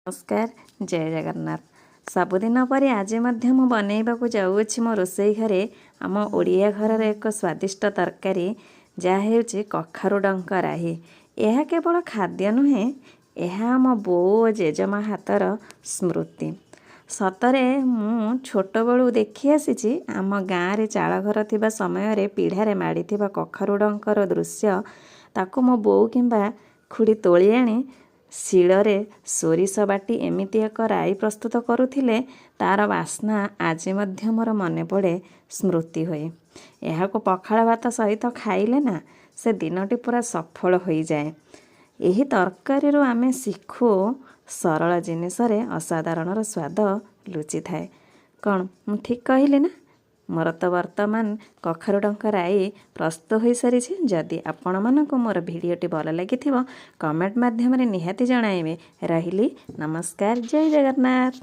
नमस्कार जय जगन्नाथ। सबुदिन पर आज मु बनैबाकू जाऊँगी मो रोसई घरे आम ओडिया घर एक स्वादिष्ट तरकारी जहाँ हेउची कखारु डंक राही। यह केवल खाद्य नुहे, यह आम बो और जेजेमा हाथर स्मृति। सतरे मु छोट बेलू देखी आसी आम गाँव रे चाल घर थिबा समय रे पीढ़ारे माड़ी थिबा कखारु डंकर दृश्य ताकू मो बो किंबा खुड़ी तोली आनी शिଳରେ ସୋରିଷ ବାଟି ଏମିତି ଏକ ରାଇ ପ୍ରସ୍ତୁତ କରୁଥିଲେ, ତାର ବାସ୍ନା ଆଜି ମଧ୍ୟ ମୋର ମନେ ପଡ଼େ, ସ୍ମୃତି ହୁଏ। ଏହାକୁ ପଖାଳ ଭାତ ସହିତ ଖାଇଲେ ନା ସେ ଦିନଟି ପୁରା ସଫଳ ହୋଇଯାଏ। ଏହି ତରକାରୀରୁ ଆମେ ଶିଖୁ ସରଳ ଜିନିଷରେ ଅସାଧାରଣର ସ୍ୱାଦ ଲୁଚିଥାଏ। କ'ଣ ମୁଁ ଠିକ୍ କହିଲି ନା? ମୋର ତ ବର୍ତ୍ତମାନ କଖାରୁ ଡଙ୍କ ରାଇ ପ୍ରସ୍ତୁତ ହୋଇସାରିଛି। ଯଦି ଆପଣମାନଙ୍କୁ ମୋର ଭିଡ଼ିଓଟି ଭଲ ଲାଗିଥିବ କମେଣ୍ଟ ମାଧ୍ୟମରେ ନିହାତି ଜଣାଇବେ। ରହିଲି, ନମସ୍କାର, ଜୟ ଜଗନ୍ନାଥ।